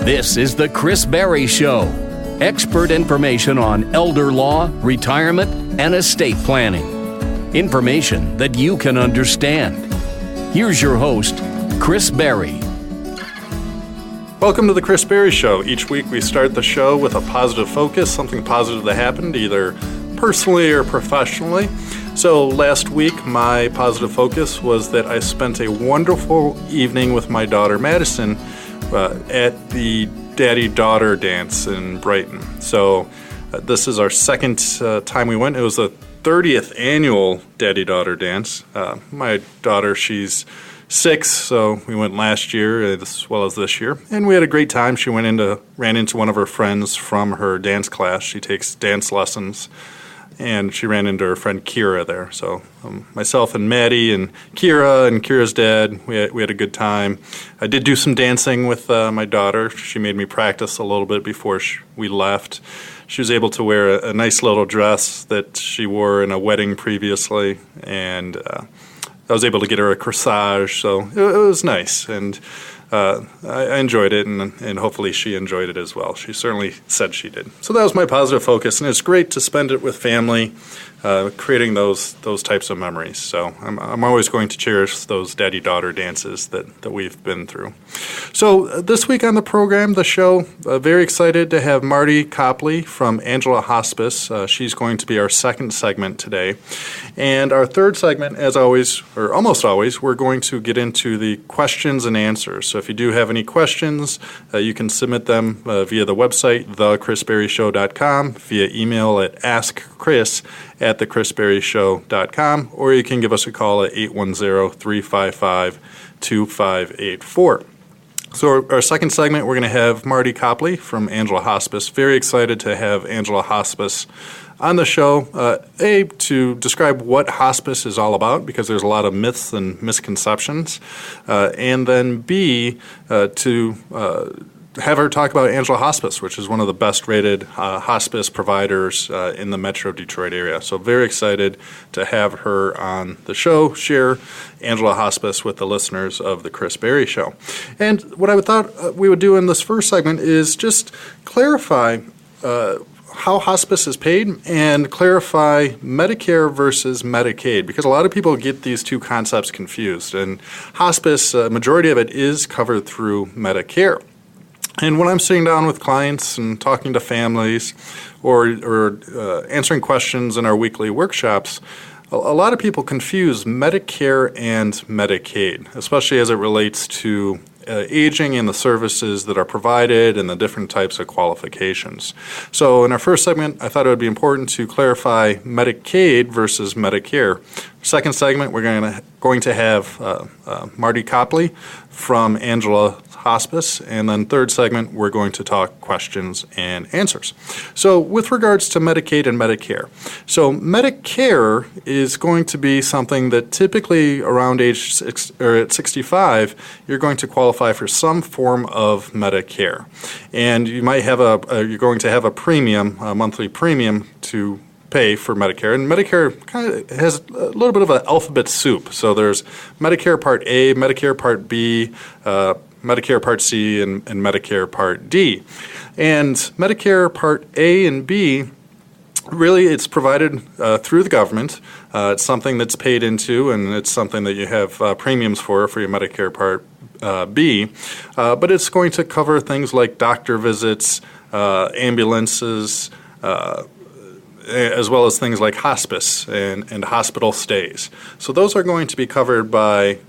This is The Chris Berry Show. Expert information on elder law, retirement, and estate planning. Information that you can understand. Here's your host, Chris Berry. Welcome to The Chris Berry Show. Each week we start the show with a positive focus, something positive that happened either personally or professionally. So last week my positive focus was that I spent a wonderful evening with my daughter Madison at the daddy-daughter dance in Brighton. So this is our second time we went. It was the 30th annual daddy-daughter dance. My daughter, she's 6, so we went last year as well as this year, and we had a great time. She ran into one of her friends from her dance class. She takes dance lessons, and she ran into her friend Kira there. So myself and Maddie and Kira's dad, we had a good time. I did do some dancing with my daughter. She made me practice a little bit before we left. She was able to wear a nice little dress that she wore in a wedding previously, and I was able to get her a corsage, so it was nice, and I enjoyed it, and hopefully she enjoyed it as well. She certainly said she did. So that was my positive focus, and it's great to spend it with family, creating those types of memories. So I'm always going to cherish those daddy-daughter dances that we've been through. So this week on the program, the show, very excited to have Marti Coplai from Angela Hospice. She's going to be our second segment today. And our third segment, as always, or almost always, we're going to get into the questions and answers. So if you do have any questions, you can submit them via the website, thechrisberryshow.com, via email at askchris@thechrisberryshow.com, or you can give us a call at 810-355-2584. So our second segment, we're going to have Marti Coplai from Angela Hospice. Very excited to have Angela Hospice on the show, A, to describe what hospice is all about, because there's a lot of myths and misconceptions, and then B, to have her talk about Angela Hospice, which is one of the best-rated hospice providers in the Metro Detroit area. So very excited to have her on the show, share Angela Hospice with the listeners of The Chris Berry Show. And what I thought we would do in this first segment is just clarify how hospice is paid and clarify Medicare versus Medicaid, because a lot of people get these two concepts confused. And hospice, majority of it is covered through Medicare. And when I'm sitting down with clients and talking to families or answering questions in our weekly workshops, a lot of people confuse Medicare and Medicaid, especially as it relates to aging and the services that are provided and the different types of qualifications. So in our first segment, I thought it would be important to clarify Medicaid versus Medicare. Second segment, we're going to have Marti Coplai from Angela Hospice, and then third segment, we're going to talk questions and answers. So with regards to Medicaid and Medicare, so Medicare is going to be something that typically around age 65, you're going to qualify for some form of Medicare, and you might have you're going to have a premium, a monthly premium to pay for Medicare. And Medicare kind of has a little bit of an alphabet soup. So there's Medicare Part A, Medicare Part B, Medicare Part C, and Medicare Part D. And Medicare Part A and B, really it's provided through the government. It's something that's paid into, and it's something that you have premiums for your Medicare Part B. But it's going to cover things like doctor visits, ambulances, as well as things like hospice and hospital stays. So those are going to be covered by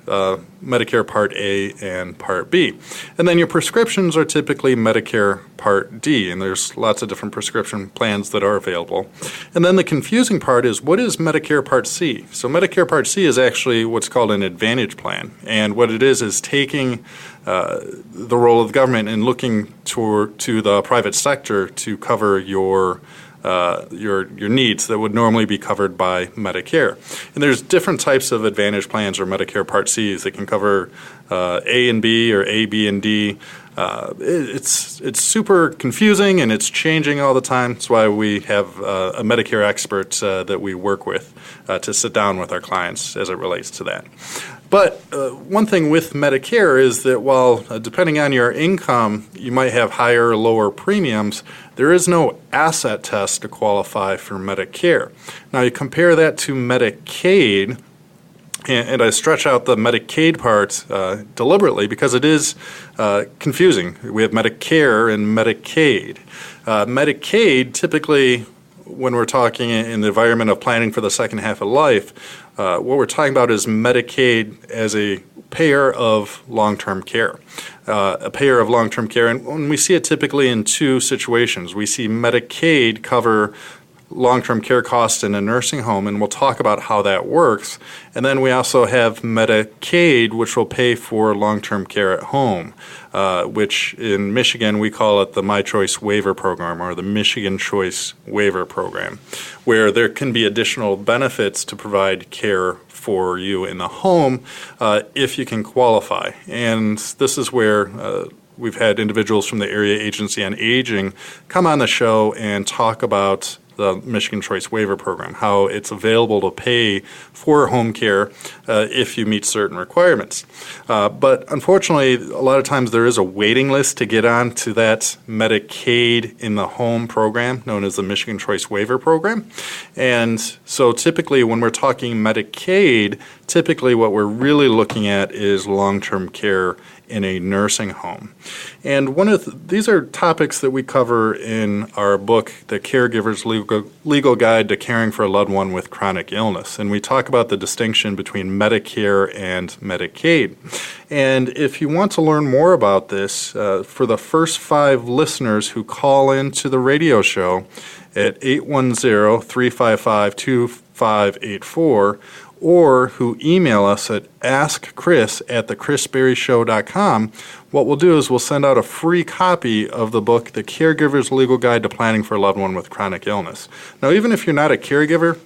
Medicare Part A and Part B. And then your prescriptions are typically Medicare Part D, and there's lots of different prescription plans that are available. And then the confusing part is, what is Medicare Part C? So Medicare Part C is actually what's called an Advantage plan, and what it is taking the role of the government and looking to the private sector to cover your needs that would normally be covered by Medicare. And there's different types of Advantage plans or Medicare Part Cs that can cover A and B or A, B, and D. It's super confusing, and it's changing all the time. That's why we have a Medicare expert that we work with to sit down with our clients as it relates to that. But one thing with Medicare is that while depending on your income, you might have higher or lower premiums, there is no asset test to qualify for Medicare. Now you compare that to Medicaid, and I stretch out the Medicaid part deliberately because it is confusing. We have Medicare and Medicaid. Medicaid, typically, when we're talking in the environment of planning for the second half of life, what we're talking about is Medicaid as a payer of long-term care. A payer of long-term care, and when we see it typically in two situations. We see Medicaid cover long-term care costs in a nursing home, and we'll talk about how that works. And then we also have Medicaid, which will pay for long-term care at home, which in Michigan we call it the My Choice Waiver Program or the Michigan Choice Waiver Program, where there can be additional benefits to provide care for you in the home if you can qualify. And this is where we've had individuals from the Area Agency on Aging come on the show and talk about the Michigan Choice Waiver Program, how it's available to pay for home care if you meet certain requirements. But unfortunately, a lot of times there is a waiting list to get on to that Medicaid in the home program known as the Michigan Choice Waiver Program. And so typically when we're talking Medicaid, typically what we're really looking at is long-term care in a nursing home. And these are topics that we cover in our book, The Caregiver's Legal Guide to Caring for a Loved One with Chronic Illness. And we talk about the distinction between Medicare and Medicaid. And if you want to learn more about this, for the first 5 listeners who call into the radio show at 810-355-2584, or who email us at askchris@thechrisberryshow.com, what we'll do is we'll send out a free copy of the book, The Caregiver's Legal Guide to Planning for a Loved One with Chronic Illness. Now, even if you're not a caregiver,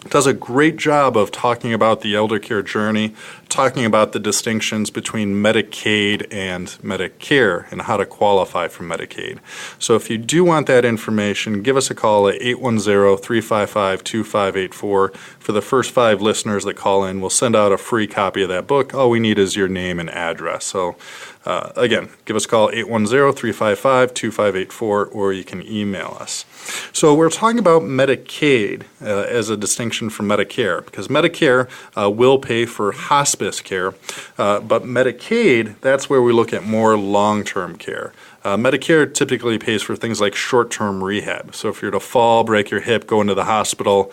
it does a great job of talking about the elder care journey, talking about the distinctions between Medicaid and Medicare and how to qualify for Medicaid. So if you do want that information, give us a call at 810-355-2584. For the first 5 listeners that call in, we'll send out a free copy of that book. All we need is your name and address. So again, give us a call, 810-355-2584, or you can email us. So we're talking about Medicaid as a distinction from Medicare, because Medicare will pay for hospice care, but Medicaid, that's where we look at more long-term care. Medicare typically pays for things like short-term rehab. So if you're to fall, break your hip, go into the hospital,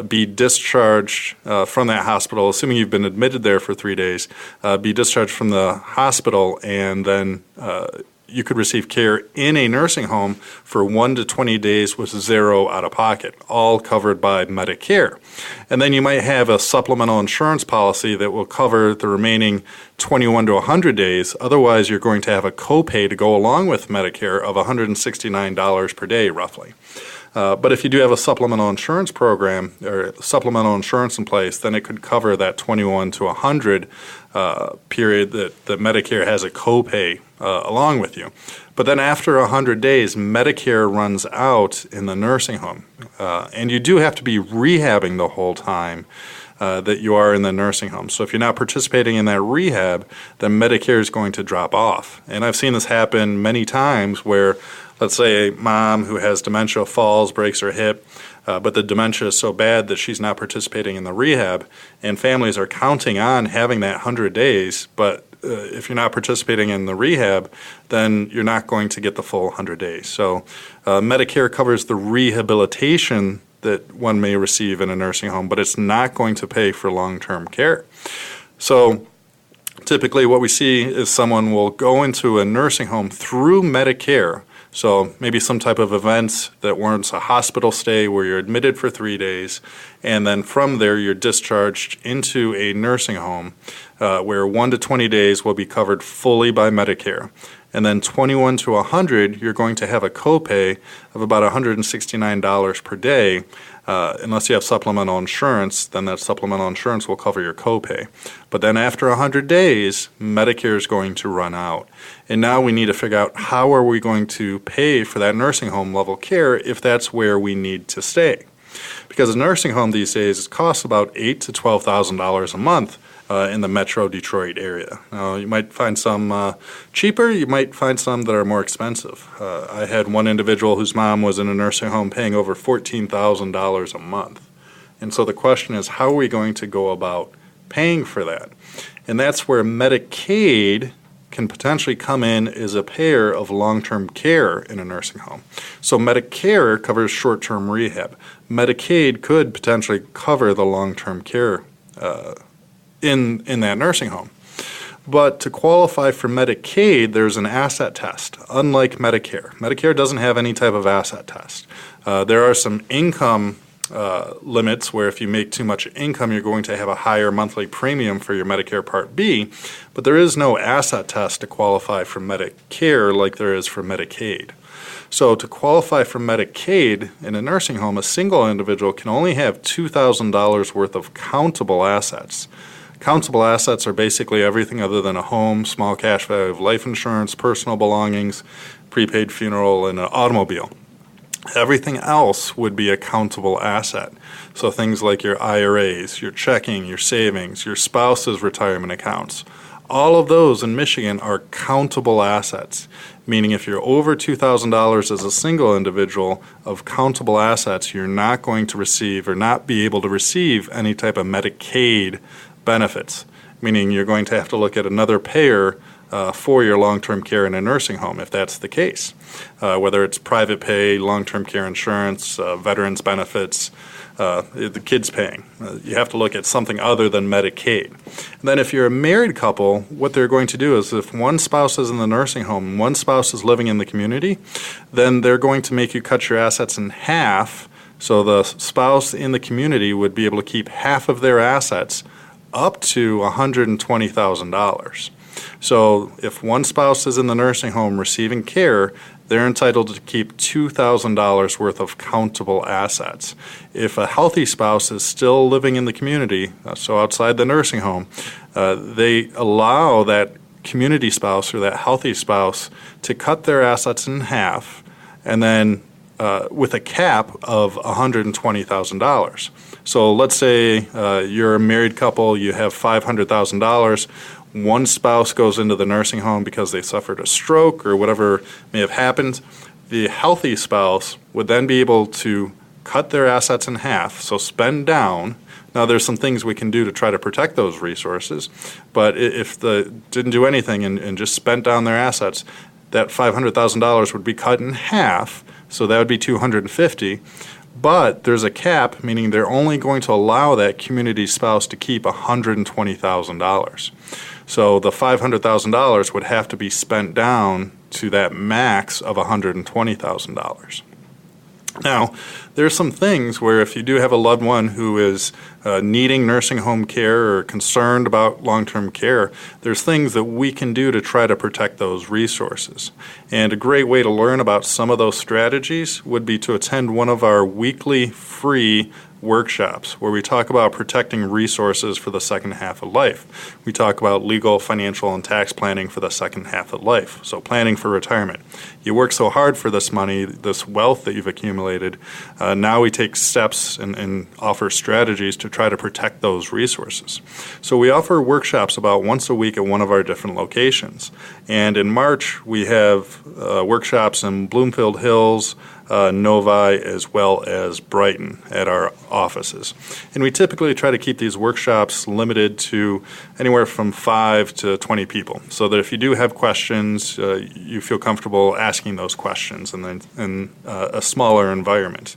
be discharged from that hospital, assuming you've been admitted there for 3 days, be discharged from the hospital, and then you could receive care in a nursing home for 1 to 20 days with zero out of pocket, all covered by Medicare. And then you might have a supplemental insurance policy that will cover the remaining 21 to 100 days. Otherwise, you're going to have a copay to go along with Medicare of $169 per day, roughly. But if you do have a supplemental insurance program or supplemental insurance in place, then it could cover that 21 to 100 period that Medicare has a copay along with you. But then after 100 days, Medicare runs out in the nursing home. And you do have to be rehabbing the whole time that you are in the nursing home. So if you're not participating in that rehab, then Medicare is going to drop off. And I've seen this happen many times where, let's say, a mom who has dementia falls, breaks her hip, but the dementia is so bad that she's not participating in the rehab, and families are counting on having that 100 days, but if you're not participating in the rehab, then you're not going to get the full 100 days. So Medicare covers the rehabilitation that one may receive in a nursing home, but it's not going to pay for long-term care. So typically what we see is someone will go into a nursing home through Medicare. So maybe some type of event that warrants a hospital stay where you're admitted for 3 days, and then from there you're discharged into a nursing home where 1 to 20 days will be covered fully by Medicare. And then 21 to 100, you're going to have a copay of about $169 per day. Unless you have supplemental insurance, then that supplemental insurance will cover your copay. But then after 100 days, Medicare is going to run out. And now we need to figure out how are we going to pay for that nursing home level care if that's where we need to stay. Because a nursing home these days costs about $8,000 to $12,000 a month in the Metro Detroit area. Now, you might find some cheaper, you might find some that are more expensive. I had one individual whose mom was in a nursing home paying over $14,000 a month. And so the question is, how are we going to go about paying for that? And that's where Medicaid can potentially come in as a payer of long-term care in a nursing home. So Medicare covers short-term rehab. Medicaid could potentially cover the long-term care in that nursing home. But to qualify for Medicaid, there's an asset test, unlike Medicare. Medicare doesn't have any type of asset test. There are some income limits where if you make too much income, you're going to have a higher monthly premium for your Medicare Part B, but there is no asset test to qualify for Medicare like there is for Medicaid. So to qualify for Medicaid in a nursing home, a single individual can only have $2,000 worth of countable assets. Countable assets are basically everything other than a home, small cash value of life insurance, personal belongings, prepaid funeral, and an automobile. Everything else would be a countable asset. So things like your IRAs, your checking, your savings, your spouse's retirement accounts. All of those in Michigan are countable assets, meaning if you're over $2,000 as a single individual of countable assets, you're not going to receive or not be able to receive any type of Medicaid benefits, meaning you're going to have to look at another payer for your long-term care in a nursing home, if that's the case. Whether it's private pay, long-term care insurance, veterans benefits, the kids paying. You have to look at something other than Medicaid. And then if you're a married couple, what they're going to do is if one spouse is in the nursing home and one spouse is living in the community, then they're going to make you cut your assets in half, so the spouse in the community would be able to keep half of their assets up to $120,000. So if one spouse is in the nursing home receiving care, they're entitled to keep $2,000 worth of countable assets. If a healthy spouse is still living in the community, so outside the nursing home, they allow that community spouse or that healthy spouse to cut their assets in half, and then with a cap of $120,000. So let's say you're a married couple, you have $500,000. One spouse goes into the nursing home because they suffered a stroke or whatever may have happened. The healthy spouse would then be able to cut their assets in half, so spend down. Now, there's some things we can do to try to protect those resources, but if they didn't do anything and just spent down their assets, that $500,000 would be cut in half, so that would be $250,000. But there's a cap, meaning they're only going to allow that community spouse to keep $120,000. So the $500,000 would have to be spent down to that max of $120,000. Now, there are some things where if you do have a loved one who is needing nursing home care or concerned about long-term care, there's things that we can do to try to protect those resources. And a great way to learn about some of those strategies would be to attend one of our weekly free workshops where we talk about protecting resources for the second half of life. We talk about legal, financial, and tax planning for the second half of life, so planning for retirement. You work so hard for this money, this wealth that you've accumulated. Now we take steps and offer strategies to try to protect those resources. So we offer workshops about once a week at one of our different locations. And in March, we have workshops in Bloomfield Hills, Novi, as well as Brighton at our offices. And we typically try to keep these workshops limited to anywhere from 5 to 20 people, so that if you do have questions, you feel comfortable asking those questions in a smaller environment.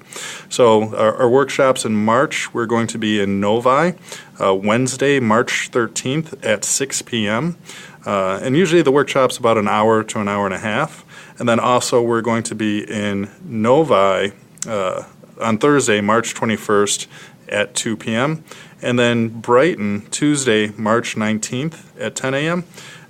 So our workshops in March, we're going to be in Novi, Wednesday, March 13th at 6 p.m. And usually the workshop's about an hour to an hour and a half. And then also we're going to be in Novi on Thursday, March 21st at 2 p.m. And then Brighton, Tuesday, March 19th at 10 a.m.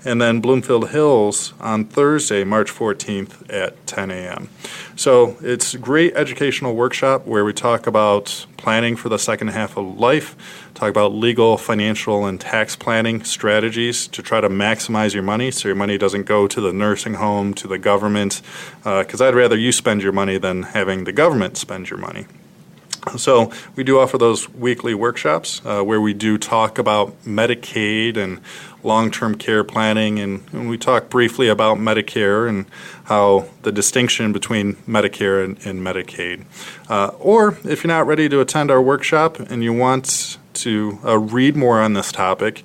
And then Bloomfield Hills on Thursday, March 14th at 10 a.m. So it's a great educational workshop where we talk about planning for the second half of life, talk about legal, financial, and tax planning strategies to try to maximize your money so your money doesn't go to the nursing home, to the government, because I'd rather you spend your money than having the government spend your money. So we do offer those weekly workshops where we do talk about Medicaid and long-term care planning, and we talk briefly about Medicare and how the distinction between Medicare and Medicaid. Or if you're not ready to attend our workshop and you want to read more on this topic,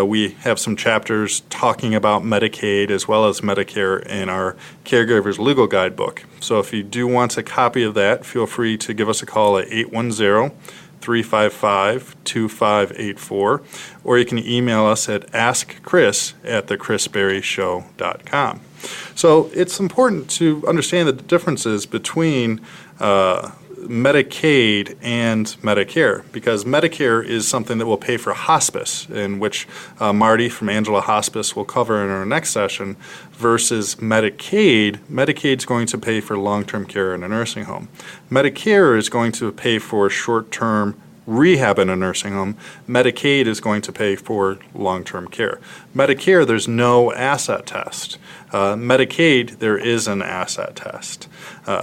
we have some chapters talking about Medicaid as well as Medicare in our Caregiver's Legal Guidebook. So if you do want a copy of that, feel free to give us a call at 810-355-2584, or you can email us at askchris@thechrisberryshow.com. So it's important to understand the differences between Medicaid and Medicare, because Medicare is something that will pay for hospice, in which Marti from Angela Hospice will cover in our next session, versus Medicaid. Medicaid's going to pay for long-term care in a nursing home. Medicare is going to pay for short-term rehab in a nursing home. Medicaid is going to pay for long-term care. Medicare, there's no asset test. Medicaid, there is an asset test.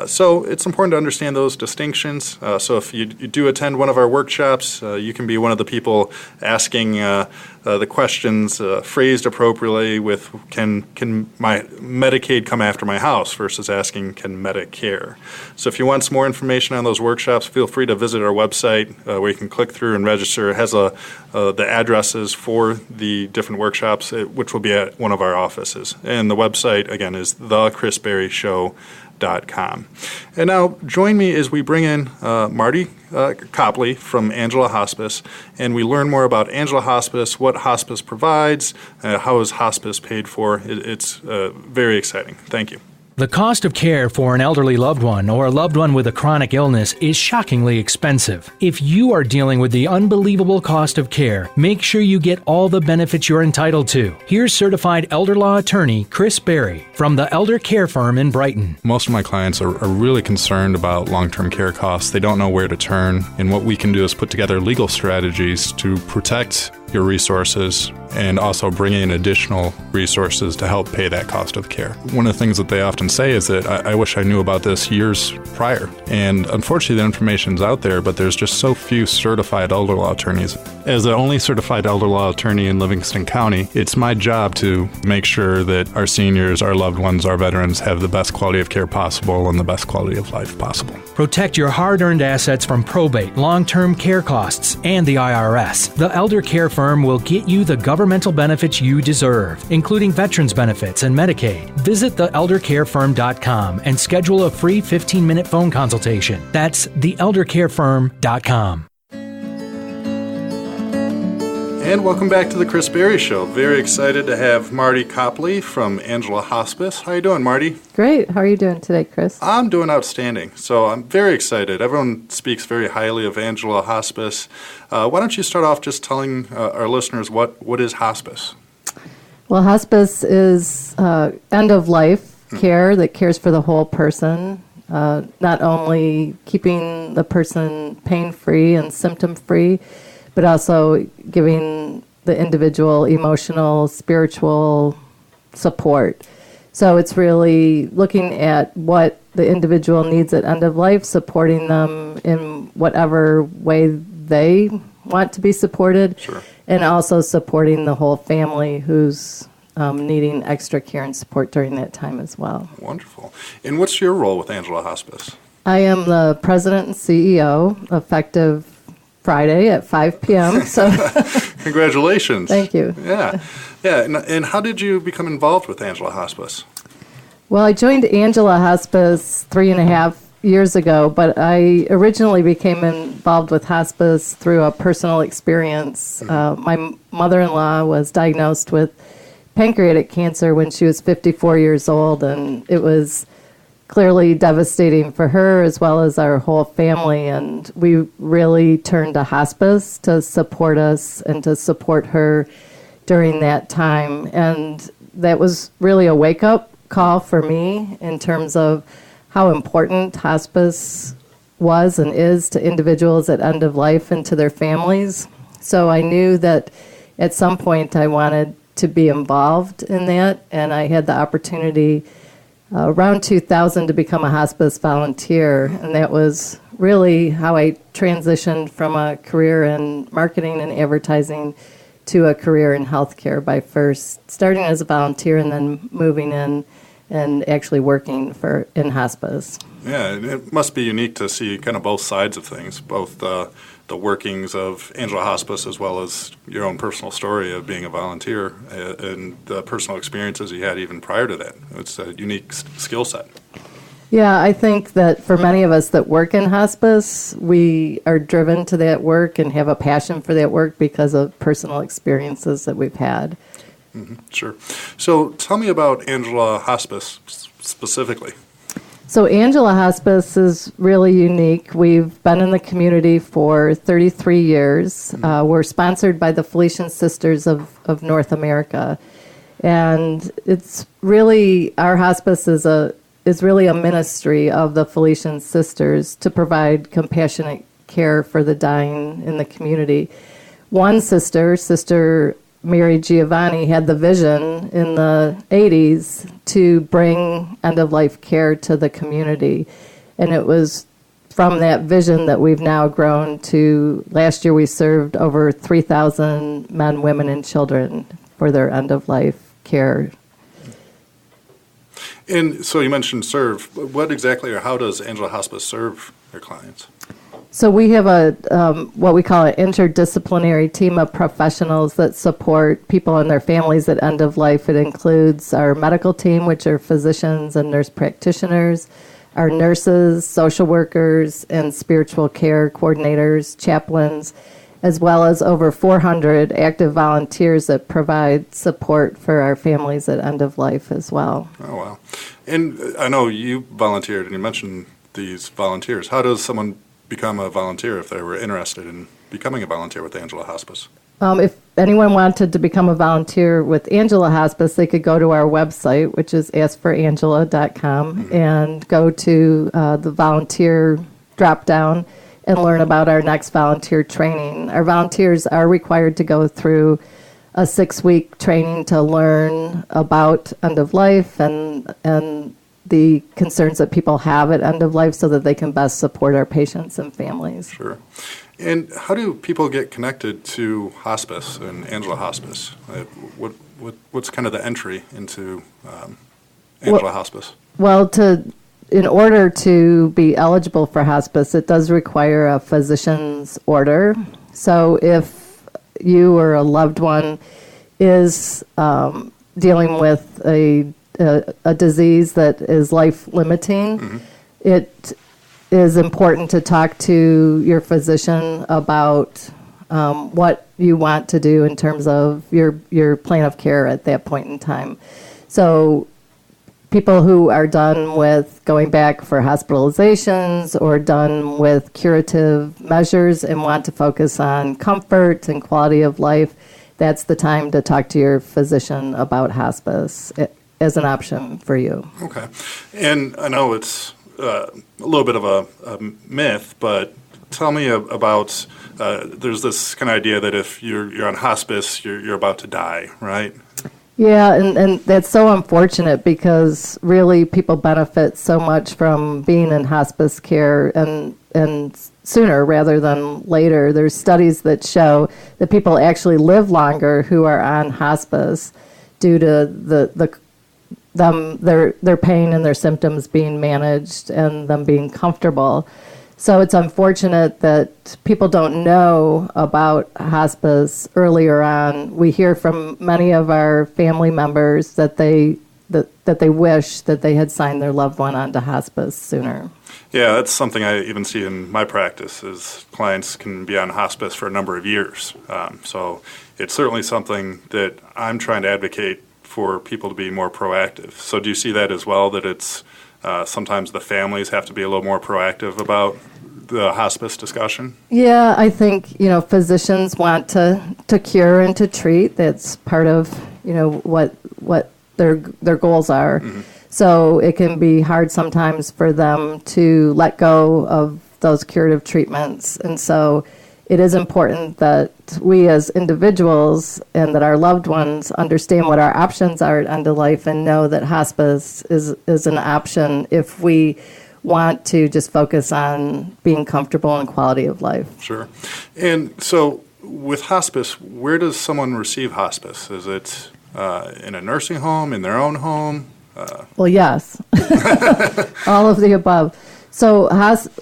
So it's important to understand those distinctions. So if you do attend one of our workshops, you can be one of the people asking the questions phrased appropriately with, can my Medicaid come after my house, versus asking, can Medicare? So if you want some more information on those workshops, feel free to visit our website where you can click through and register. It has the addresses for the different workshops, which will be at one of our offices. And the website, again, is thechrisberryshow.com. And now join me as we bring in Marti Coplai from Angela Hospice, and we learn more about Angela Hospice, what hospice provides, how is hospice paid for. It's very exciting. Thank you. The cost of care for an elderly loved one or a loved one with a chronic illness is shockingly expensive. If you are dealing with the unbelievable cost of care, make sure you get all the benefits you're entitled to. Here's certified elder law attorney Chris Berry from the Elder Care Firm in Brighton. Most of my clients are really concerned about long-term care costs. They don't know where to turn, and what we can do is put together legal strategies to protect your resources and also bring in additional resources to help pay that cost of care. One of the things that they often say is that I wish I knew about this years prior. And unfortunately, the information's out there, but there's just so few certified elder law attorneys. As the only certified elder law attorney in Livingston County, it's my job to make sure that our seniors, our loved ones, our veterans have the best quality of care possible and the best quality of life possible. Protect your hard-earned assets from probate, long-term care costs, and the IRS. The Elder Care Firm will get you the governmental benefits you deserve, including veterans benefits and Medicaid. Visit theeldercarefirm.com and schedule a free 15-minute phone consultation. That's theeldercarefirm.com. And welcome back to the Chris Berry Show. Very excited to have Marti Coplai from Angela Hospice. How you doing, Marti? Great. How are you doing today, Chris? I'm doing outstanding. So I'm very excited. Everyone speaks very highly of Angela Hospice. Why don't you start off just telling our listeners what is hospice? Well, hospice is end-of-life care that cares for the whole person, not only keeping the person pain-free and symptom-free, but also giving the individual emotional, spiritual support. So it's really looking at what the individual needs at end of life, supporting them in whatever way they want to be supported, Sure. and also supporting the whole family who's needing extra care and support during that time as well. Wonderful. And what's your role with Angela Hospice? I am the president and CEO, effective Friday at 5 p.m. So Congratulations. Thank you. Yeah. And how did you become involved with Angela Hospice? Well, I joined Angela Hospice 3.5 years ago, but I originally became involved with hospice through a personal experience. My mother-in-law was diagnosed with pancreatic cancer when she was 54 years old, and it was clearly devastating for her as well as our whole family, and we really turned to hospice to support us and to support her during that time. And that was really a wake-up call for me in terms of how important hospice was and is to individuals at end of life and to their families. So I knew that at some point I wanted to be involved in that, and I had the opportunity around 2000 to become a hospice volunteer, and that was really how I transitioned from a career in marketing and advertising to a career in healthcare by first starting as a volunteer and then moving in and actually working in hospice. Yeah, it must be unique to see kind of both sides of things, both the workings of Angela Hospice as well as your own personal story of being a volunteer and the personal experiences you had even prior to that. It's a unique skill set. Yeah, I think that for many of us that work in hospice, we are driven to that work and have a passion for that work because of personal experiences that we've had. Mm-hmm, sure. So tell me about Angela Hospice specifically. So Angela Hospice is really unique. We've been in the community for 33 years. We're sponsored by the Felician Sisters of North America. And it's really, our hospice is really a ministry of the Felician Sisters to provide compassionate care for the dying in the community. One sister, Sister Mary Giovanni, had the vision in the 80s to bring end-of-life care to the community. And it was from that vision that we've now grown to, last year we served over 3,000 men, women, and children for their end-of-life care. And so you mentioned serve. What exactly or how does Angela Hospice serve their clients? So we have what we call an interdisciplinary team of professionals that support people and their families at end of life. It includes our medical team, which are physicians and nurse practitioners, our nurses, social workers, and spiritual care coordinators, chaplains, as well as over 400 active volunteers that provide support for our families at end of life as well. Oh, wow. And I know you volunteered, and you mentioned these volunteers. How does someone become a volunteer if they were interested in becoming a volunteer with Angela Hospice? If anyone wanted to become a volunteer with Angela Hospice, they could go to our website, which is askforangela.com, and go to the volunteer drop-down and learn about our next volunteer training. Our volunteers are required to go through a 6-week training to learn about end of life and the concerns that people have at end of life so that they can best support our patients and families. Sure. And how do people get connected to hospice and Angela Hospice? What's kind of the entry into Angela Hospice? Well, in order to be eligible for hospice, it does require a physician's order. So if you or a loved one is dealing with a disease that is life-limiting, it is important to talk to your physician about what you want to do in terms of your plan of care at that point in time. So people who are done with going back for hospitalizations or done with curative measures and want to focus on comfort and quality of life, that's the time to talk to your physician about hospice as an option for you. Okay. And I know it's a little bit of a myth, but tell me about, there's this kind of idea that if you're on hospice, you're about to die, right? Yeah, and that's so unfortunate because really people benefit so much from being in hospice care and sooner rather than later. There's studies that show that people actually live longer who are on hospice due to their pain and their symptoms being managed and them being comfortable. So it's unfortunate that people don't know about hospice earlier on. We hear from many of our family members that they wish that they had signed their loved one onto hospice sooner. Yeah, that's something I even see in my practice is clients can be on hospice for a number of years. So it's certainly something that I'm trying to advocate for people to be more proactive. So do you see that as well, that it's sometimes the families have to be a little more proactive about the hospice discussion? Yeah, I think, physicians want to cure and to treat. That's part of, what their goals are. Mm-hmm. So it can be hard sometimes for them to let go of those curative treatments. And so it is important that we as individuals and that our loved ones understand what our options are at end of life and know that hospice is an option if we want to just focus on being comfortable and quality of life. Sure. And so with hospice, where does someone receive hospice? Is it in a nursing home, in their own home? Well, yes, all of the above. So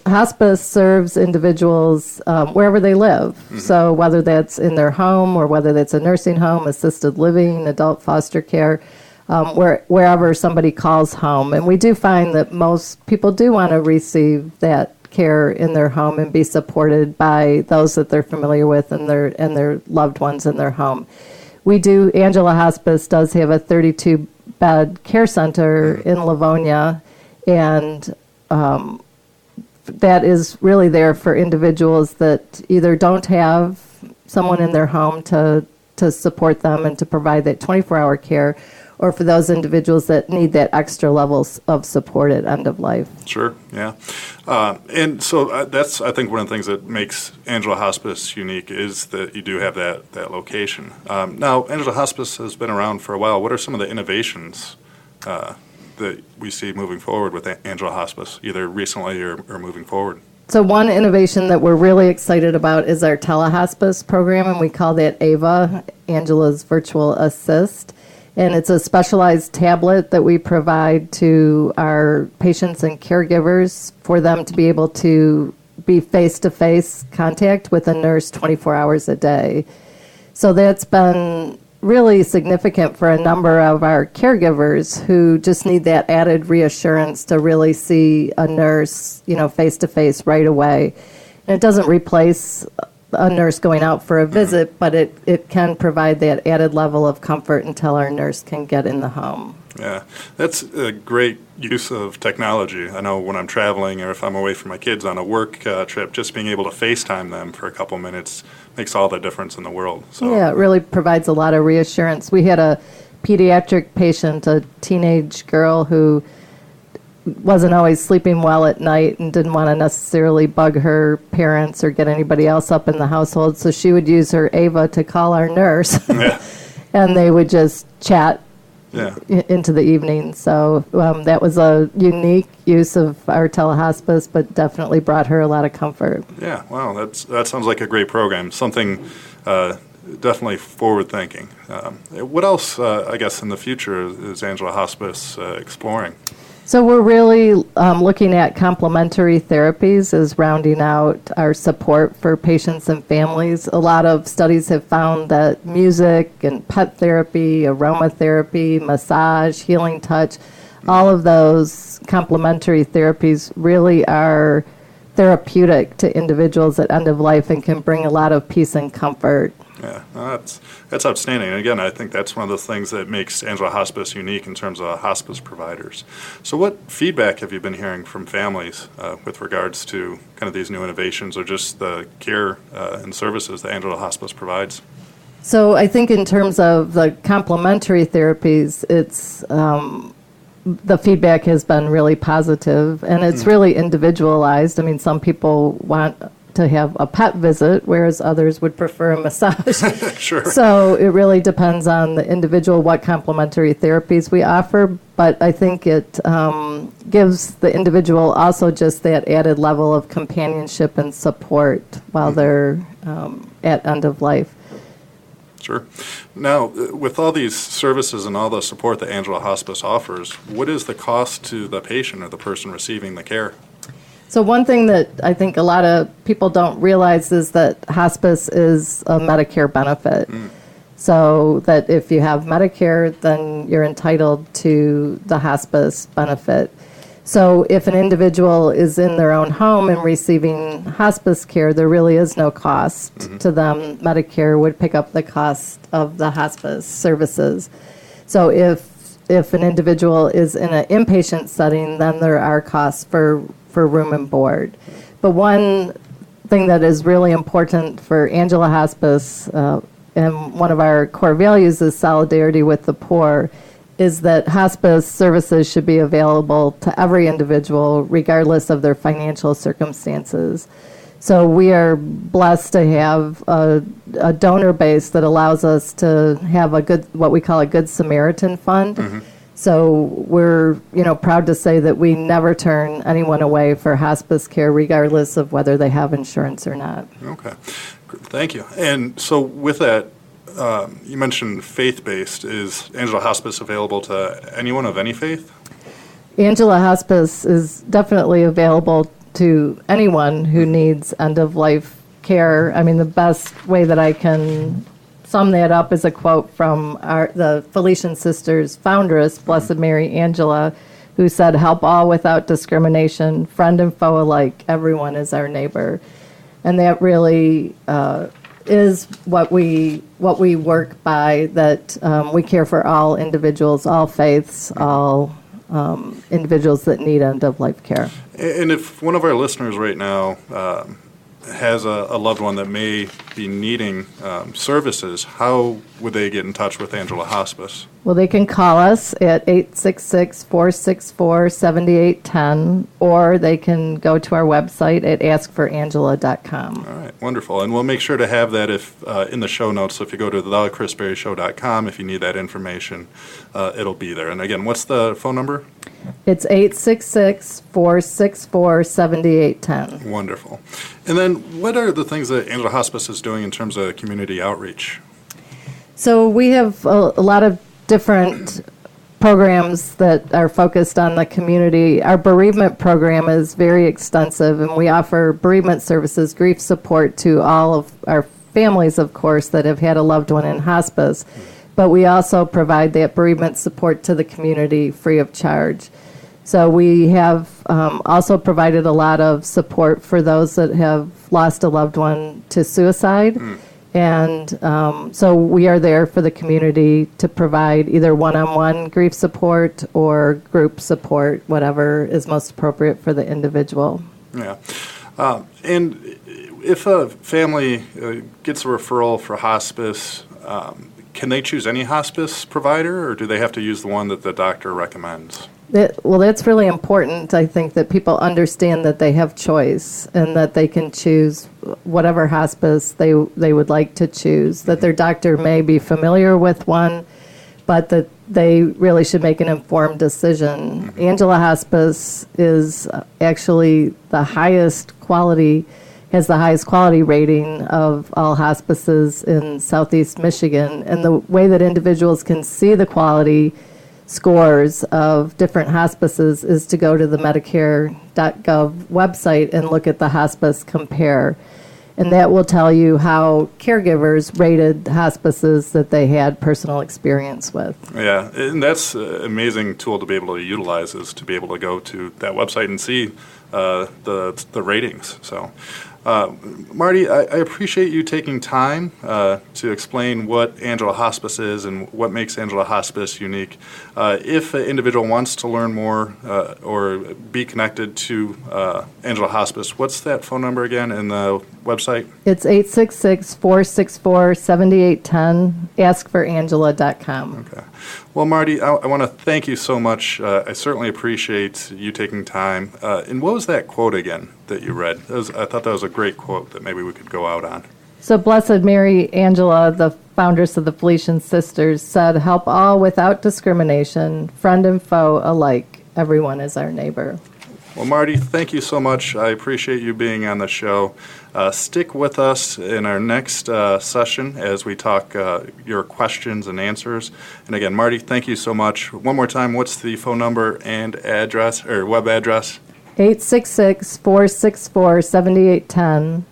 hospice serves individuals wherever they live. Mm-hmm. So whether that's in their home or whether that's a nursing home, assisted living, adult foster care, wherever somebody calls home. And we do find that most people do want to receive that care in their home and be supported by those that they're familiar with and their loved ones in their home. Angela Hospice does have a 32-bed care center in Livonia, and that is really there for individuals that either don't have someone in their home to support them and to provide that 24-hour care, or for those individuals that need that extra levels of support at end of life. Sure, yeah. And so that's, I think, one of the things that makes Angela Hospice unique is that you do have that location. Now, Angela Hospice has been around for a while. What are some of the innovations that we see moving forward with Angela Hospice, either recently or moving forward? So one innovation that we're really excited about is our telehospice program, and we call that AVA, Angela's Virtual Assist. And it's a specialized tablet that we provide to our patients and caregivers for them to be able to be face-to-face contact with a nurse 24 hours a day. So that's been really significant for a number of our caregivers who just need that added reassurance to really see a nurse, face-to-face right away. And it doesn't replace a nurse going out for a visit, but it can provide that added level of comfort until our nurse can get in the home. Yeah, that's a great use of technology. I know when I'm traveling or if I'm away from my kids on a work trip, just being able to FaceTime them for a couple minutes makes all the difference in the world. So. Yeah, it really provides a lot of reassurance. We had a pediatric patient, a teenage girl who wasn't always sleeping well at night and didn't want to necessarily bug her parents or get anybody else up in the household, so she would use her AVA to call our nurse. Yeah. And they would just chat yeah. into the evening. So that was a unique use of our telehospice, but definitely brought her a lot of comfort. Yeah, wow, that sounds like a great program, something definitely forward-thinking. What else, I guess, in the future is Angela Hospice exploring? So we're really looking at complementary therapies as rounding out our support for patients and families. A lot of studies have found that music and pet therapy, aromatherapy, massage, healing touch, all of those complementary therapies really are therapeutic to individuals at end of life and can bring a lot of peace and comfort. Yeah, that's outstanding. And again, I think that's one of the things that makes Angela Hospice unique in terms of hospice providers. So what feedback have you been hearing from families with regards to kind of these new innovations or just the care and services that Angela Hospice provides? So I think in terms of the complementary therapies, it's the feedback has been really positive, and it's really individualized. I mean, some people want to have a pet visit, whereas others would prefer a massage. Sure. So it really depends on the individual what complementary therapies we offer, but I think it gives the individual also just that added level of companionship and support while they're at end of life. Sure. Now, with all these services and all the support that Angela Hospice offers, what is the cost to the patient or the person receiving the care? So one thing that I think a lot of people don't realize is that hospice is a Medicare benefit. So that if you have Medicare, then you're entitled to the hospice benefit. So if an individual is in their own home and receiving hospice care, there really is no cost to them. Medicare would pick up the cost of the hospice services. So if an individual is in an inpatient setting, then there are costs for room and board. But one thing that is really important for Angela Hospice, and one of our core values is solidarity with the poor, is that hospice services should be available to every individual regardless of their financial circumstances. So we are blessed to have a donor base that allows us to have what we call a Good Samaritan Fund. So we're, proud to say that we never turn anyone away for hospice care, regardless of whether they have insurance or not. Okay. Thank you. And so with that, you mentioned faith-based. Is Angela Hospice available to anyone of any faith? Angela Hospice is definitely available to anyone who needs end-of-life care. I mean, the best way that I can sum that up is a quote from the Felician Sisters foundress, Blessed Mary Angela, who said, "Help all without discrimination, friend and foe alike, everyone is our neighbor." And that really is what we work by, that we care for all individuals, all faiths, all individuals that need end-of-life care. And if one of our listeners right now has a loved one that may be needing services, how would they get in touch with Angela Hospice? Well, they can call us at 866-464-7810, or they can go to our website at askforangela.com. All right, wonderful. And we'll make sure to have that in the show notes. So if you go to thechrisberryshow.com, if you need that information, it'll be there. And again, what's the phone number? It's 866-464-7810. Wonderful. And then what are the things that Angela Hospice is doing in terms of community outreach? So we have a lot of different programs that are focused on the community. Our bereavement program is very extensive, and we offer bereavement services, grief support to all of our families, of course, that have had a loved one in hospice. But we also provide that bereavement support to the community free of charge. So we have also provided a lot of support for those that have lost a loved one to suicide. And so we are there for the community to provide either one-on-one grief support or group support, whatever is most appropriate for the individual. Yeah. And if a family gets a referral for hospice, can they choose any hospice provider, or do they have to use the one that the doctor recommends? Well, that's really important. I think that people understand that they have choice and that they can choose whatever hospice they would like to choose, that their doctor may be familiar with one, but that they really should make an informed decision. Angela Hospice is actually the highest quality, has the highest quality rating of all hospices in Southeast Michigan. And the way that individuals can see the quality scores of different hospices is to go to the Medicare.gov website and look at the hospice compare. And that will tell you how caregivers rated hospices that they had personal experience with. Yeah, and that's an amazing tool to be able to utilize, is to be able to go to that website and see the ratings. So, Marti, I appreciate you taking time to explain what Angela Hospice is and what makes Angela Hospice unique. If an individual wants to learn more or be connected to Angela Hospice, what's that phone number again and the website? It's 866-464-7810, askforangela.com. Okay. Well, Marti, I want to thank you so much. I certainly appreciate you taking time. And what was that quote again that you read? I thought that was a great quote that maybe we could go out on. So Blessed Mary Angela, the foundress of the Felician Sisters, said, "Help all without discrimination, friend and foe alike. Everyone is our neighbor." Well, Marti, thank you so much. I appreciate you being on the show. Stick with us in our next session as we talk your questions and answers. And again, Marti, thank you so much. One more time, what's the phone number and address or web address? 866-464-7810,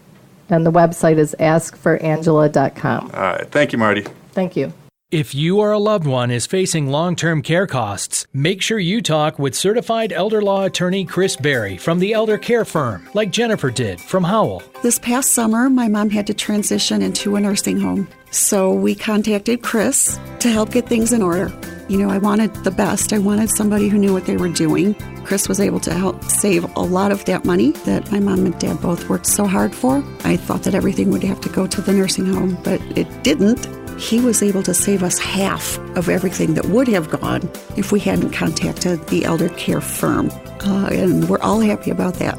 and the website is askforangela.com. All right. Thank you, Marti. Thank you. If you or a loved one is facing long-term care costs, make sure you talk with certified elder law attorney Chris Berry from the Elder Care Firm, like Jennifer did from Howell. This past summer, my mom had to transition into a nursing home. So we contacted Chris to help get things in order. You know, I wanted the best. I wanted somebody who knew what they were doing. Chris was able to help save a lot of that money that my mom and dad both worked so hard for. I thought that everything would have to go to the nursing home, but it didn't. He was able to save us half of everything that would have gone if we hadn't contacted the Elder Care Firm. And we're all happy about that.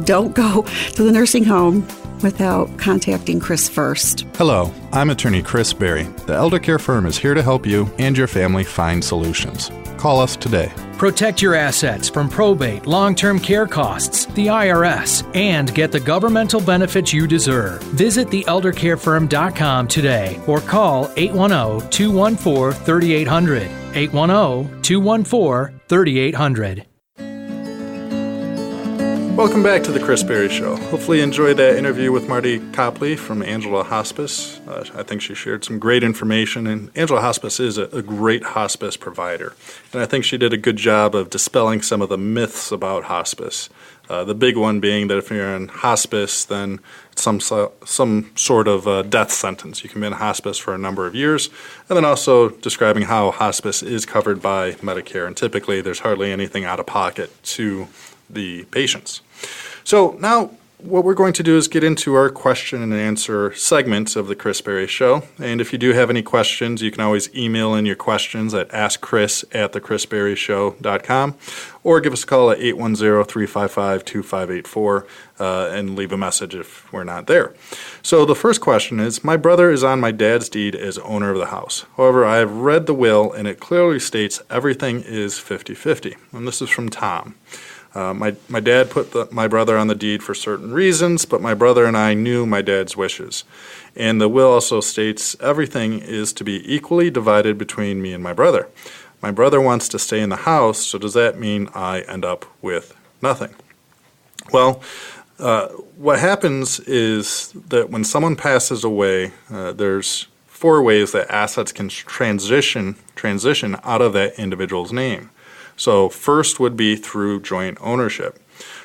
Don't go to the nursing home without contacting Chris first. Hello, I'm attorney Chris Berry. The Elder Care Firm is here to help you and your family find solutions. Call us today. Protect your assets from probate, long-term care costs, the IRS, and get the governmental benefits you deserve. Visit theeldercarefirm.com today or call 810-214-3800. 810-214-3800. Welcome back to the Chris Berry Show. Hopefully you enjoyed that interview with Marti Coplai from Angela Hospice. I think she shared some great information, and Angela Hospice is a great hospice provider. And I think she did a good job of dispelling some of the myths about hospice. The big one being that if you're in hospice, then it's some sort of death sentence. You can be in hospice for a number of years. And then also describing how hospice is covered by Medicare, and typically there's hardly anything out of pocket to the patients. So now what we're going to do is get into our question and answer segment of the Chris Berry Show. And if you do have any questions, you can always email in your questions at askchris@thechrisberryshow.com or give us a call at 810-355-2584 and leave a message if we're not there. So the first question is, my brother is on my dad's deed as owner of the house. However, I have read the will and it clearly states everything is 50-50. And this is from Tom. My dad put my brother on the deed for certain reasons, but my brother and I knew my dad's wishes. And the will also states everything is to be equally divided between me and my brother. My brother wants to stay in the house, so does that mean I end up with nothing? Well, what happens is that when someone passes away, there's 4 ways that assets can transition out of that individual's name. So first would be through joint ownership.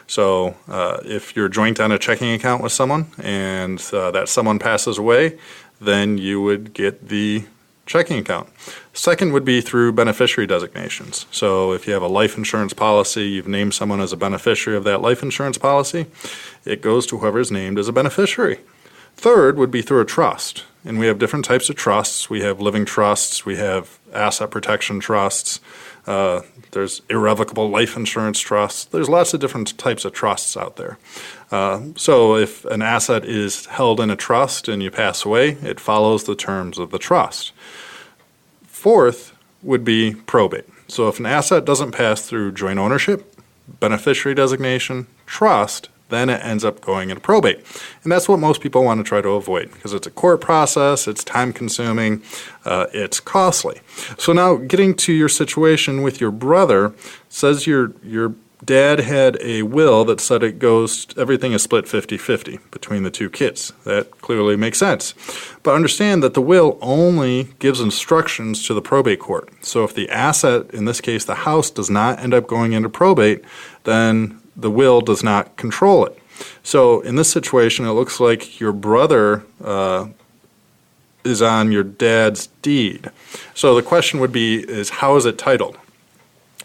So if you're joint on a checking account with someone and that someone passes away, then you would get the checking account. Second would be through beneficiary designations. So if you have a life insurance policy, you've named someone as a beneficiary of that life insurance policy, it goes to whoever is named as a beneficiary. Third would be through a trust. And we have different types of trusts. We have living trusts. We have asset protection trusts. There's irrevocable life insurance trusts. There's lots of different types of trusts out there. So if an asset is held in a trust and you pass away, it follows the terms of the trust. Fourth would be probate. So if an asset doesn't pass through joint ownership, beneficiary designation, trust, then it ends up going into probate. And that's what most people want to try to avoid because it's a court process, it's time-consuming, it's costly. So now getting to your situation with your brother, says your dad had a will that said everything is split 50-50 between the 2 kids. That clearly makes sense. But understand that the will only gives instructions to the probate court. So if the asset, in this case the house, does not end up going into probate, then the will does not control it. So in this situation, it looks like your brother is on your dad's deed. So the question would be, is how is it titled?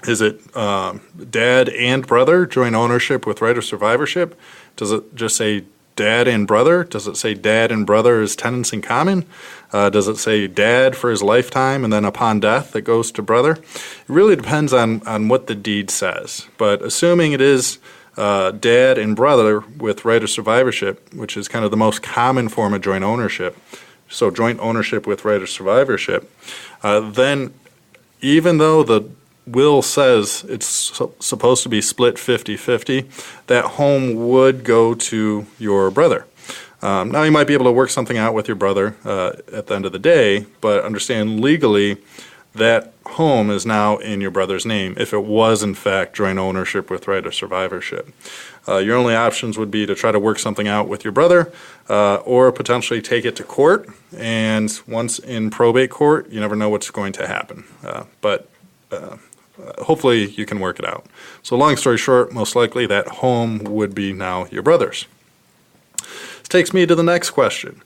Is it dad and brother, joint ownership with right of survivorship? Does it just say dad and brother? Does it say dad and brother as tenants in common? Does it say dad for his lifetime and then upon death it goes to brother? It really depends on what the deed says. But assuming it is dad and brother with right of survivorship, which is kind of the most common form of joint ownership, so joint ownership with right of survivorship, then even though the will says it's supposed to be split 50-50, that home would go to your brother. Now you might be able to work something out with your brother at the end of the day, but understand legally that home is now in your brother's name if it was in fact joint ownership with right of survivorship. Your only options would be to try to work something out with your brother or potentially take it to court, and once in probate court you never know what's going to happen. But hopefully you can work it out. So long story short, most likely that home would be now your brother's. This takes me to the next question.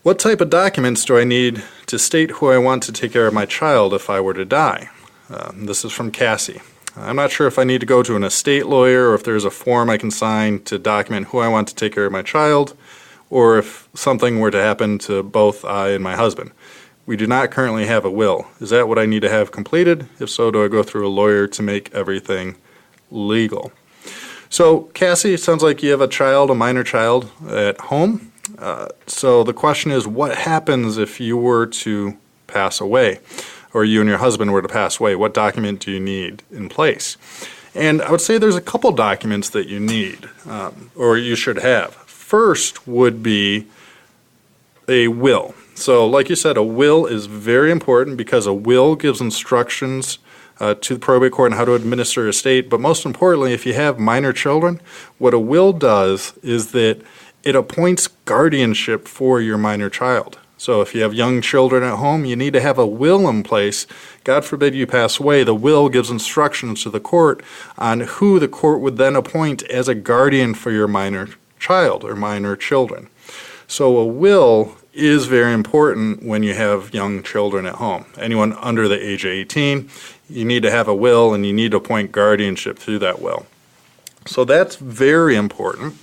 What type of documents do I need to state who I want to take care of my child if I were to die? This is from Cassie. I'm not sure if I need to go to an estate lawyer or if there's a form I can sign to document who I want to take care of my child, or if something were to happen to both I and my husband. We do not currently have a will. Is that what I need to have completed? If so, do I go through a lawyer to make everything legal? So, Cassie, it sounds like you have a minor child at home. So the question is, what happens if you were to pass away, or you and your husband were to pass away? What document do you need in place? And I would say there's a couple documents that you need, or you should have. First would be a will. So like you said, a will is very important because a will gives instructions to the probate court on how to administer your estate. But most importantly, if you have minor children, what a will does is that it appoints guardianship for your minor child. So if you have young children at home, you need to have a will in place. God forbid you pass away, the will gives instructions to the court on who the court would then appoint as a guardian for your minor child or minor children. So a will is very important when you have young children at home. Anyone under the age of 18, you need to have a will and you need to appoint guardianship through that will. So that's very important.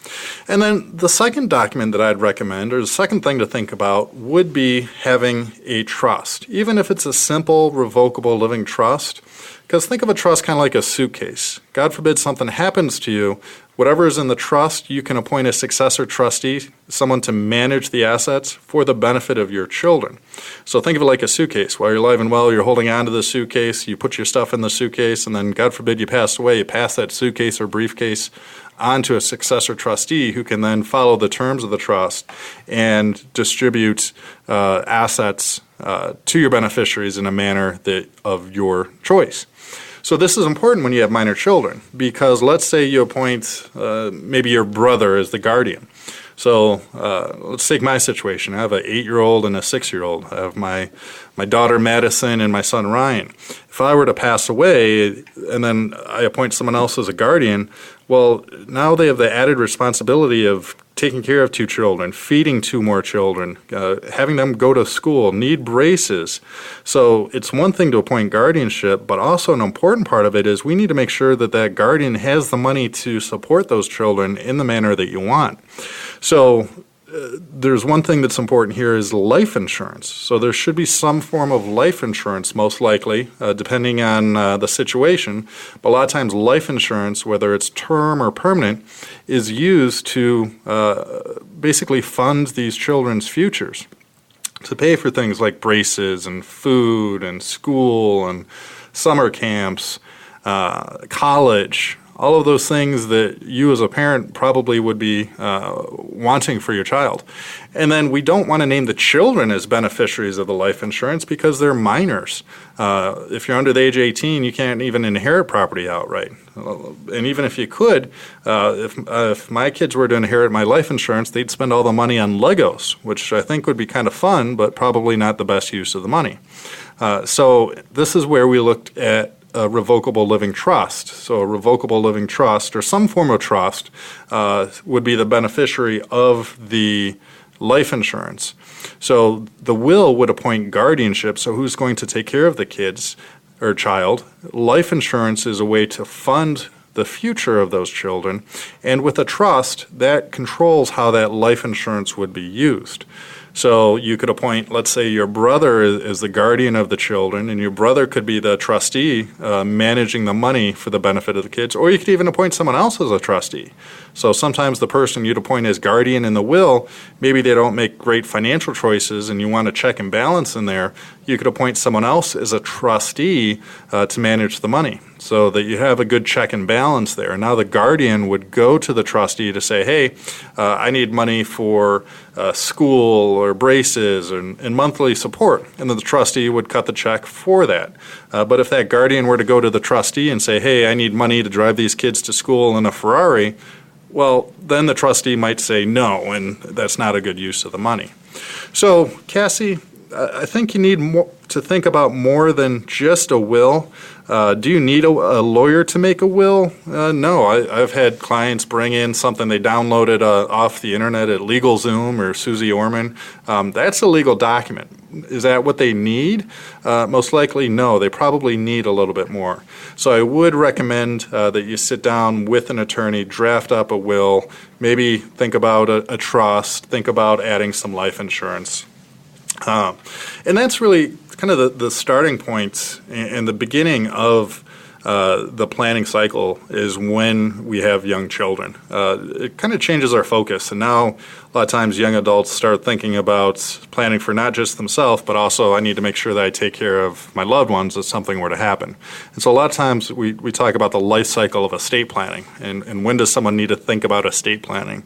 And then the second document that I'd recommend, or the second thing to think about, would be having a trust, even if it's a simple revocable living trust. Because think of a trust kind of like a suitcase. God forbid something happens to you, whatever is in the trust, you can appoint a successor trustee, someone to manage the assets for the benefit of your children. So think of it like a suitcase. While you're alive and well, you're holding on to the suitcase, you put your stuff in the suitcase, and then God forbid you pass away, you pass that suitcase or briefcase onto a successor trustee who can then follow the terms of the trust and distribute assets to your beneficiaries in a manner of your choice. So this is important when you have minor children, because let's say you appoint maybe your brother as the guardian. So let's take my situation. I have an 8-year-old and a 6-year-old. I have my daughter Madison and my son Ryan. If I were to pass away and then I appoint someone else as a guardian, well, now they have the added responsibility of taking care of 2 children, feeding 2 more children, having them go to school, need braces. So it's one thing to appoint guardianship, but also an important part of it is we need to make sure that that guardian has the money to support those children in the manner that you want. So there's one thing that's important here is life insurance. So there should be some form of life insurance, most likely, depending on the situation. But a lot of times life insurance, whether it's term or permanent, is used to basically fund these children's futures, to pay for things like braces and food and school and summer camps, college, all of those things that you as a parent probably would be wanting for your child. And then we don't want to name the children as beneficiaries of the life insurance because they're minors. If you're under the age of 18, you can't even inherit property outright. And even if you could, if my kids were to inherit my life insurance, they'd spend all the money on Legos, which I think would be kind of fun, but probably not the best use of the money. So this is where we looked at a revocable living trust. So a revocable living trust or some form of trust would be the beneficiary of the life insurance. So the will would appoint guardianship, so who's going to take care of the kids or child. Life insurance is a way to fund the future of those children, and with a trust, that controls how that life insurance would be used. So you could appoint, let's say, your brother is the guardian of the children, and your brother could be the trustee managing the money for the benefit of the kids, or you could even appoint someone else as a trustee. So sometimes the person you'd appoint as guardian in the will, maybe they don't make great financial choices and you want a check and balance in there, you could appoint someone else as a trustee to manage the money so that you have a good check and balance there. Now the guardian would go to the trustee to say, hey, I need money for school or braces and monthly support. And then the trustee would cut the check for that. But if that guardian were to go to the trustee and say, hey, I need money to drive these kids to school in a Ferrari, well, then the trustee might say no, and that's not a good use of the money. So, Cassie, I think you need to think about more than just a will. Do you need a lawyer to make a will? No. I've had clients bring in something they downloaded off the internet at LegalZoom or Susie Orman. That's a legal document. Is that what they need? Most likely, no. They probably need a little bit more. So I would recommend that you sit down with an attorney, draft up a will, maybe think about a trust, think about adding some life insurance. And that's really kind of the starting point and the beginning of the planning cycle is when we have young children. It kind of changes our focus, and now a lot of times young adults start thinking about planning for not just themselves, but also I need to make sure that I take care of my loved ones if something were to happen. And so a lot of times we talk about the life cycle of estate planning, and when does someone need to think about estate planning?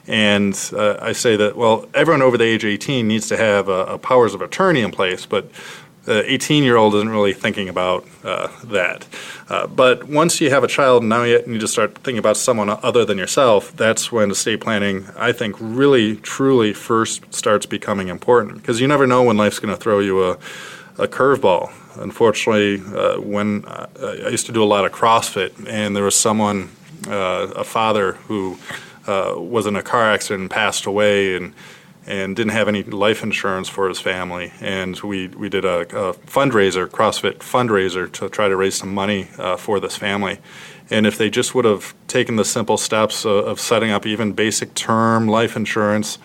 And I say that, well, everyone over the age of 18 needs to have a powers of attorney in place, but the 18-year-old isn't really thinking about that. But once you have a child, now you need to start thinking about someone other than yourself. That's when estate planning, I think, really, truly first starts becoming important, because you never know when life's going to throw you a curveball. Unfortunately, when I used to do a lot of CrossFit, and there was someone, a father who was in a car accident and passed away, and didn't have any life insurance for his family. And we did a fundraiser, CrossFit fundraiser, to try to raise some money for this family. And if they just would have taken the simple steps of setting up even basic term life insurance,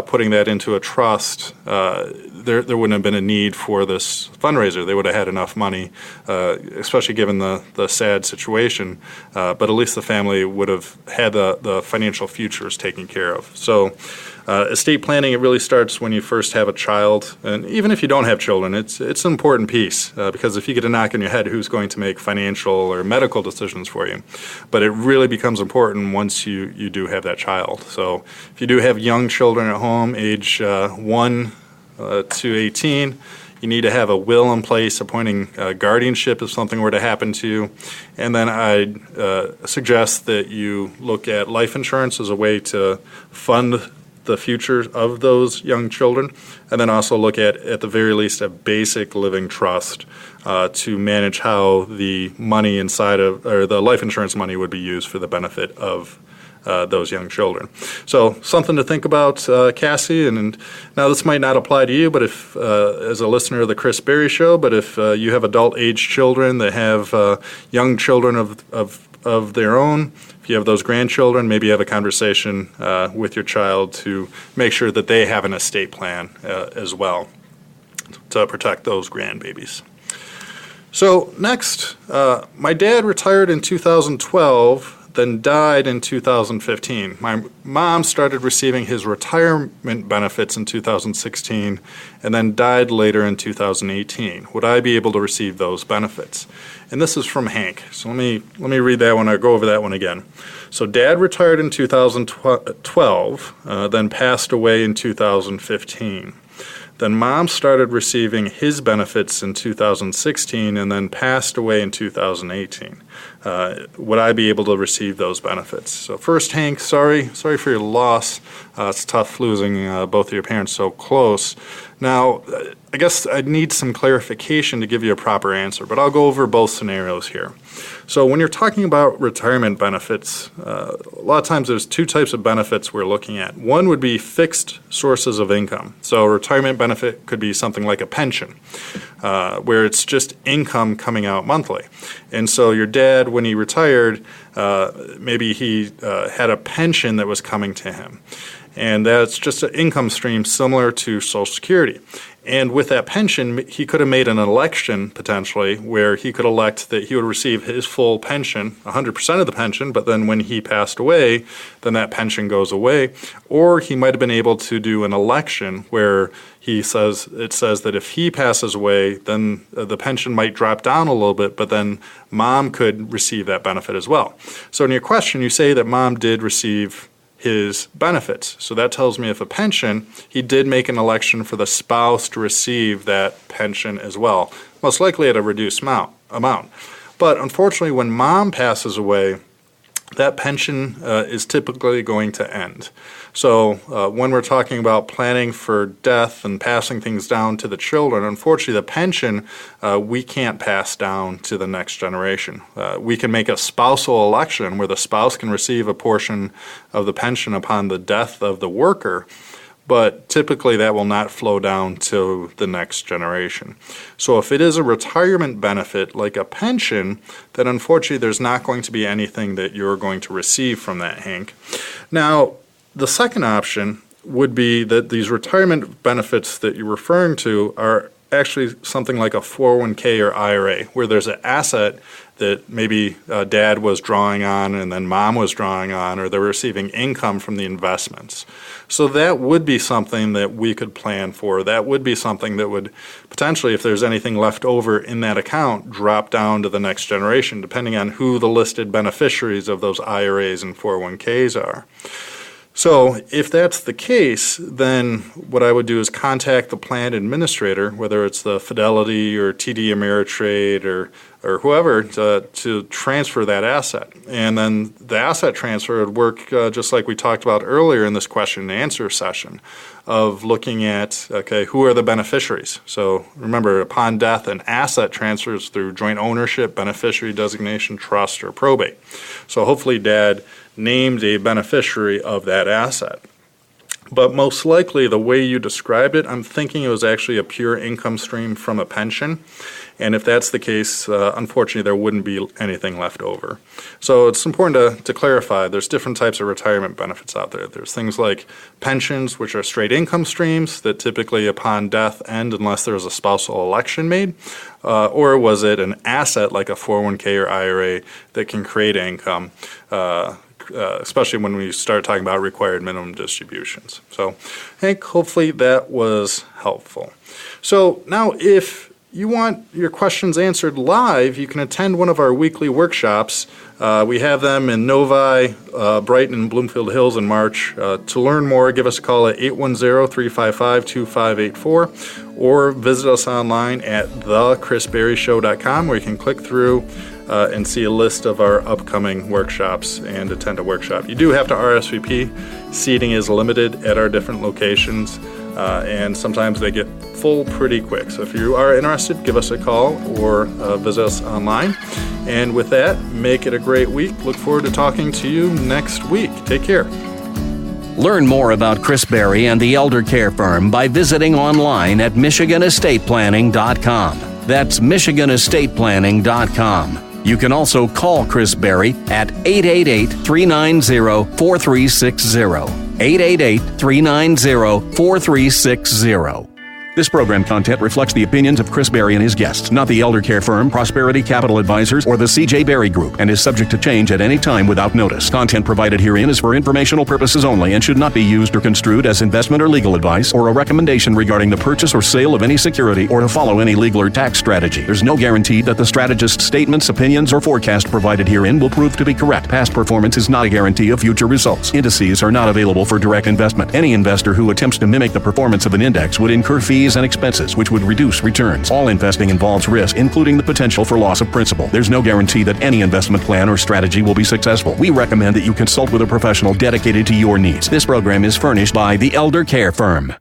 putting that into a trust, there wouldn't have been a need for this fundraiser. They would have had enough money, especially given the sad situation. But at least the family would have had the financial futures taken care of. So estate planning, it really starts when you first have a child. And even if you don't have children, it's an important piece, because if you get a knock on your head, who's going to make financial or medical decisions for you? But it really becomes important once you do have that child. So if you do have young children at home, age 1 to 18, you need to have a will in place appointing guardianship if something were to happen to you. And then I'd suggest that you look at life insurance as a way to fund the future of those young children, and then also look at the very least, a basic living trust to manage how the money inside of, or the life insurance money would be used for the benefit of those young children. So something to think about, Cassie, and now this might not apply to you, but if, as a listener of the Chris Berry Show, but if you have adult-age children that have young children of their own, if you have those grandchildren, maybe you have a conversation with your child to make sure that they have an estate plan as well to protect those grandbabies. So next, my dad retired in 2012, then died in 2015. My mom started receiving his retirement benefits in 2016 and then died later in 2018. Would I be able to receive those benefits? And this is from Hank. So let me read that one. I'll go over that one again. So Dad retired in 2012, then passed away in 2015. Then Mom started receiving his benefits in 2016 and then passed away in 2018. Would I be able to receive those benefits? So first, Hank, sorry for your loss. It's tough losing both of your parents so close. Now, I guess I'd need some clarification to give you a proper answer, but I'll go over both scenarios here. So when you're talking about retirement benefits, a lot of times there's two types of benefits we're looking at. One would be fixed sources of income. So a retirement benefit could be something like a pension, where it's just income coming out monthly. And so your dad, when he retired, maybe he had a pension that was coming to him. And that's just an income stream similar to Social Security. And with that pension, he could have made an election, potentially, where he could elect that he would receive his full pension, 100% of the pension, but then when he passed away, then that pension goes away. Or he might have been able to do an election where it says that if he passes away, then the pension might drop down a little bit, but then Mom could receive that benefit as well. So in your question, you say that Mom did receive his benefits. So that tells me if a pension, he did make an election for the spouse to receive that pension as well, most likely at a reduced amount. But unfortunately, when Mom passes away, that pension is typically going to end. So when we're talking about planning for death and passing things down to the children, unfortunately the pension we can't pass down to the next generation. We can make a spousal election where the spouse can receive a portion of the pension upon the death of the worker, but typically that will not flow down to the next generation. So if it is a retirement benefit like a pension, then unfortunately there's not going to be anything that you're going to receive from that, Hank. Now, the second option would be that these retirement benefits that you're referring to are actually something like a 401k or IRA, where there's an asset that maybe dad was drawing on and then mom was drawing on, or they're receiving income from the investments. So that would be something that we could plan for. That would be something that would potentially, if there's anything left over in that account, drop down to the next generation, depending on who the listed beneficiaries of those IRAs and 401ks are. So if that's the case, then what I would do is contact the plan administrator, whether it's the Fidelity or TD Ameritrade or whoever, to transfer that asset. And then the asset transfer would work just like we talked about earlier in this question and answer session of looking at, okay, who are the beneficiaries? So remember, upon death, an asset transfers through joint ownership, beneficiary designation, trust, or probate. So hopefully dad named a beneficiary of that asset. But most likely, the way you described it, I'm thinking it was actually a pure income stream from a pension. And if that's the case, unfortunately, there wouldn't be anything left over. So it's important to clarify, there's different types of retirement benefits out there. There's things like pensions, which are straight income streams that typically upon death end unless there's a spousal election made. Or was it an asset like a 401k or IRA that can create income, especially when we start talking about required minimum distributions. So Hank, hopefully that was helpful. So now if you want your questions answered live, you can attend one of our weekly workshops. We have them in Novi, Brighton, and Bloomfield Hills in March. To learn more, give us a call at 810-355-2584 or visit us online at thechrisberryshow.com, where you can click through and see a list of our upcoming workshops and attend a workshop. You do have to RSVP. Seating is limited at our different locations, and sometimes they get full pretty quick. So if you are interested, give us a call or visit us online. And with that, make it a great week. Look forward to talking to you next week. Take care. Learn more about Chris Berry and the Elder Care Firm by visiting online at MichiganEstatePlanning.com. That's MichiganEstatePlanning.com. You can also call Chris Berry at 888-390-4360. 888-390-4360. This program content reflects the opinions of Chris Berry and his guests, not the Elder Care Firm, Prosperity Capital Advisors, or the C.J. Berry Group, and is subject to change at any time without notice. Content provided herein is for informational purposes only and should not be used or construed as investment or legal advice or a recommendation regarding the purchase or sale of any security or to follow any legal or tax strategy. There's no guarantee that the strategist's statements, opinions, or forecast provided herein will prove to be correct. Past performance is not a guarantee of future results. Indices are not available for direct investment. Any investor who attempts to mimic the performance of an index would incur fees and expenses, which would reduce returns. All investing involves risk, including the potential for loss of principal. There's no guarantee that any investment plan or strategy will be successful. We recommend that you consult with a professional dedicated to your needs. This program is furnished by the Elder Care Firm.